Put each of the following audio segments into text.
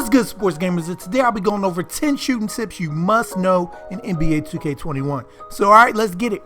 What's good, sports gamers? And today I'll be going over 10 shooting tips you must know in NBA 2K21. So alright, let's get it.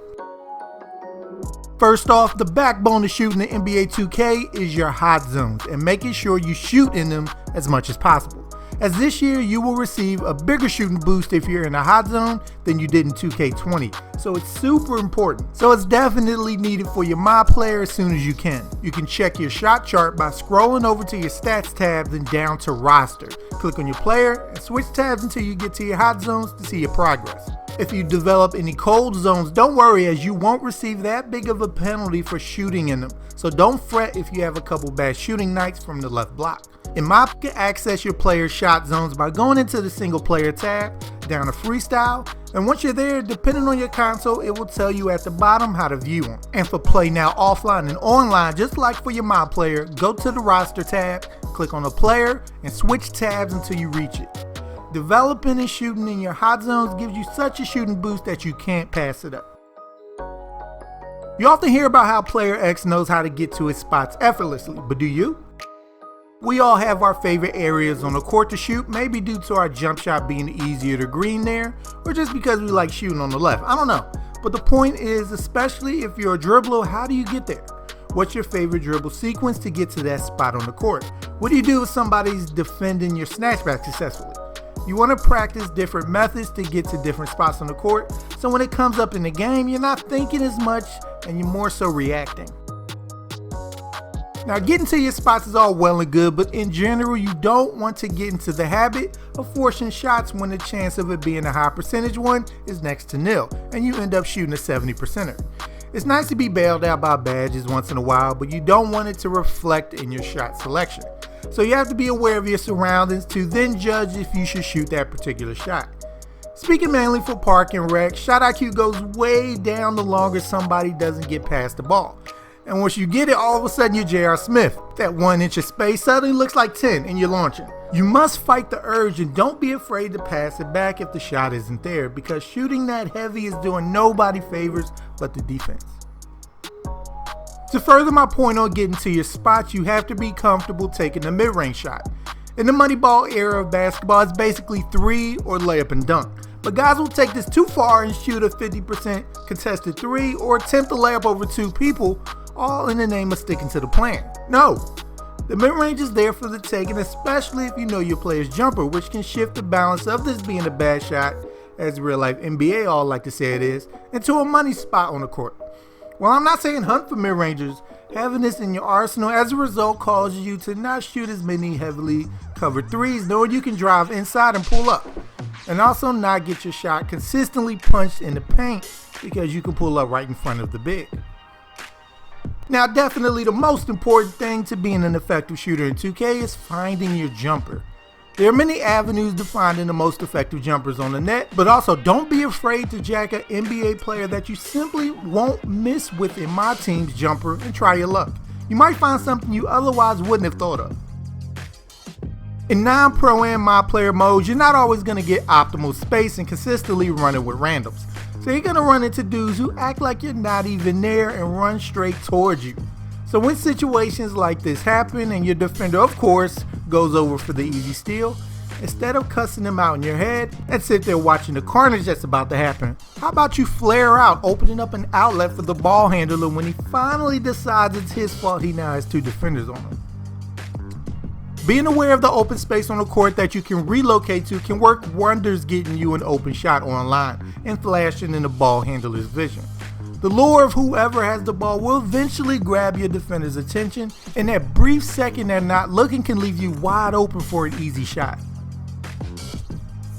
First off, the backbone of shooting in NBA 2K is your hot zones and making sure you shoot in them as much as possible. As this year, you will receive a bigger shooting boost if you're in a hot zone than you did in 2K20. So it's super important. So it's definitely needed for your My Player as soon as you can. You can check your shot chart by scrolling over to your stats tab and down to roster. Click on your player and switch tabs until you get to your hot zones to see your progress. If you develop any cold zones, don't worry, as you won't receive that big of a penalty for shooting in them. So don't fret if you have a couple bad shooting nights from the left block. In my, you can access your player's shot zones by going into the single player tab, down to freestyle, and once you're there, depending on your console, it will tell you at the bottom how to view them. And for play now offline and online, just like for your My Player, go to the roster tab, click on the player, and switch tabs until you reach it. Developing and shooting in your hot zones gives you such a shooting boost that you can't pass it up. You often hear about how player X knows how to get to his spots effortlessly, but do you? We all have our favorite areas on the court to shoot, maybe due to our jump shot being easier to green there, or just because we like shooting on the left. I don't know. But the point is, especially if you're a dribbler, how do you get there? What's your favorite dribble sequence to get to that spot on the court? What do you do if somebody's defending your snatchback successfully? You want to practice different methods to get to different spots on the court, so when it comes up in the game, you're not thinking as much and you're more so reacting. Now, getting to your spots is all well and good, but in general, you don't want to get into the habit of forcing shots when the chance of it being a high percentage one is next to nil, and you end up shooting a 70%er. It's nice to be bailed out by badges once in a while, but you don't want it to reflect in your shot selection. So you have to be aware of your surroundings to then judge if you should shoot that particular shot. Speaking mainly for park and rec, shot IQ goes way down the longer somebody doesn't get past the ball. And once you get it, all of a sudden you're J.R. Smith. That 1 inch of space suddenly looks like 10 and you're launching. You must fight the urge and don't be afraid to pass it back if the shot isn't there, because shooting that heavy is doing nobody favors but the defense. To further my point on getting to your spots, you have to be comfortable taking the mid-range shot. In the money ball era of basketball, it's basically 3 or layup and dunk. But guys will take this too far and shoot a 50% contested 3 or attempt to layup over 2 people, all in the name of sticking to the plan. No, the mid-range is there for the taking, especially if you know your player's jumper, which can shift the balance of this being a bad shot, as real life NBA all like to say it is, into a money spot on the court. While I'm not saying hunt for mid-rangers, having this in your arsenal as a result causes you to not shoot as many heavily covered threes, knowing you can drive inside and pull up, and also not get your shot consistently punched in the paint because you can pull up right in front of the big. Now, definitely the most important thing to being an effective shooter in 2K is finding your jumper. There are many avenues to finding the most effective jumpers on the net, but also don't be afraid to jack an NBA player that you simply won't miss within my team's jumper and try your luck. You might find something you otherwise wouldn't have thought of. In non-pro and My Player modes, you're not always going to get optimal space and consistently running with randoms. So you're going to run into dudes who act like you're not even there and run straight towards you. So when situations like this happen and your defender, of course, goes over for the easy steal, instead of cussing them out in your head and sit there watching the carnage that's about to happen, how about you flare out, opening up an outlet for the ball handler when he finally decides it's his fault he now has 2 defenders on him. Being aware of the open space on the court that you can relocate to can work wonders getting you an open shot online and flashing in the ball handler's vision. The lure of whoever has the ball will eventually grab your defender's attention, and that brief second they're not looking can leave you wide open for an easy shot.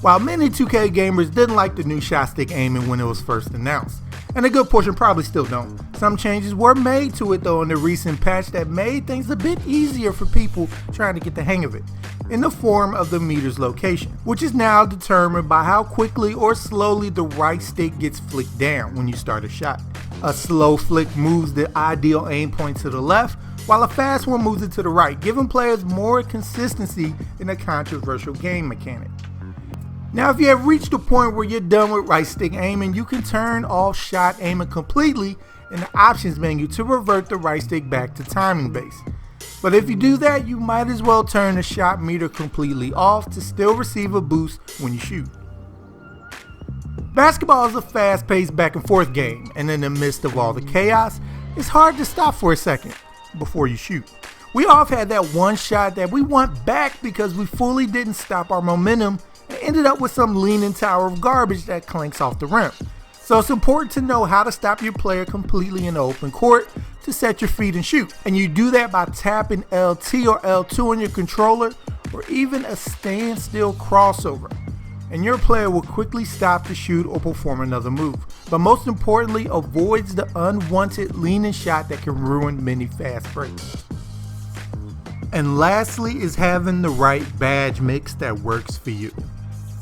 While many 2K gamers didn't like the new shot stick aiming when it was first announced, and a good portion probably still don't, some changes were made to it though in the recent patch that made things a bit easier for people trying to get the hang of it, in the form of the meter's location, which is now determined by how quickly or slowly the right stick gets flicked down when you start a shot. A slow flick moves the ideal aim point to the left, while a fast one moves it to the right, giving players more consistency in a controversial game mechanic. Now, if you have reached the point where you're done with right stick aiming, you can turn off shot aiming completely in the options menu to revert the right stick back to timing base. But if you do that, you might as well turn the shot meter completely off to still receive a boost when you shoot. Basketball is a fast-paced back and forth game, and in the midst of all the chaos, it's hard to stop for a second before you shoot. We all have had that one shot that we want back because we fully didn't stop our momentum and ended up with some leaning tower of garbage that clanks off the rim. So it's important to know how to stop your player completely in the open court to set your feet and shoot. And you do that by tapping LT or L2 on your controller, or even a standstill crossover. And your player will quickly stop to shoot or perform another move. But most importantly, avoids the unwanted leaning shot that can ruin many fast breaks. And lastly is having the right badge mix that works for you.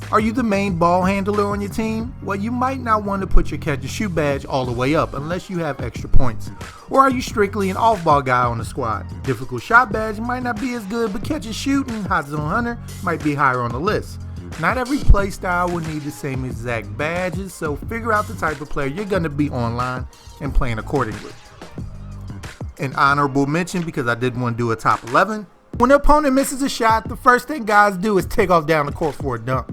Are you the main ball handler on your team? Well, you might not want to put your catch and shoot badge all the way up unless you have extra points. Or are you strictly an off-ball guy on the squad? Difficult shot badge might not be as good, but catch and shoot and hot zone hunter might be higher on the list. Not every play style will need the same exact badges, so figure out the type of player you're going to be online and playing accordingly. An honorable mention, because I did want to do a top 11. When the opponent misses a shot, the first thing guys do is take off down the court for a dunk.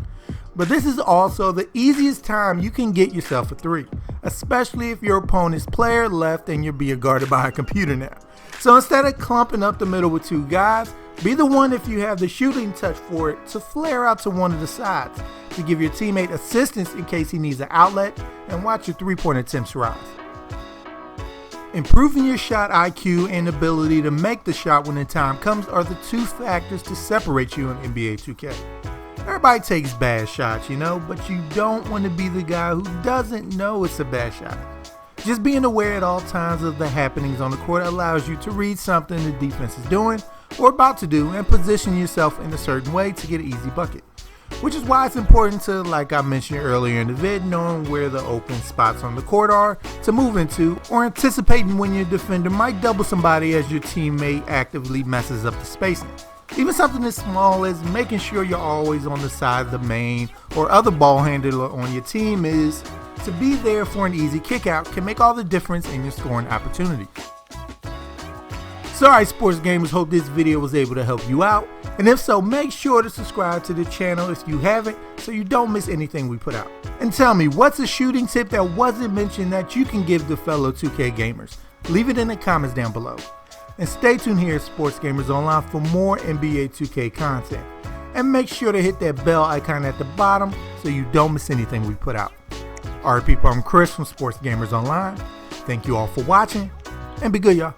But this is also the easiest time you can get yourself a 3, especially if your opponent's player left and you're being guarded by a computer now. So instead of clumping up the middle with 2 guys, be the one, if you have the shooting touch for it, to flare out to one of the sides to give your teammate assistance in case he needs an outlet, and watch your 3-point attempts rise. Improving your shot IQ and ability to make the shot when the time comes are the 2 factors to separate you in NBA 2K. Everybody takes bad shots, but you don't want to be the guy who doesn't know it's a bad shot. Just being aware at all times of the happenings on the court allows you to read something the defense is doing or about to do and position yourself in a certain way to get an easy bucket. Which is why it's important to, like I mentioned earlier in the vid, knowing where the open spots on the court are to move into, or anticipating when your defender might double somebody as your teammate actively messes up the spacing. Even something as small as making sure you're always on the side of the main or other ball handler on your team is to be there for an easy kick out can make all the difference in your scoring opportunity. So alright, sports gamers, hope this video was able to help you out, and if so, make sure to subscribe to the channel if you haven't so you don't miss anything we put out. And tell me, what's a shooting tip that wasn't mentioned that you can give to fellow 2K gamers? Leave it in the comments down below. And stay tuned here at Sports Gamers Online for more NBA 2K content. And make sure to hit that bell icon at the bottom so you don't miss anything we put out. Alright people, I'm Chris from Sports Gamers Online. Thank you all for watching, and be good y'all.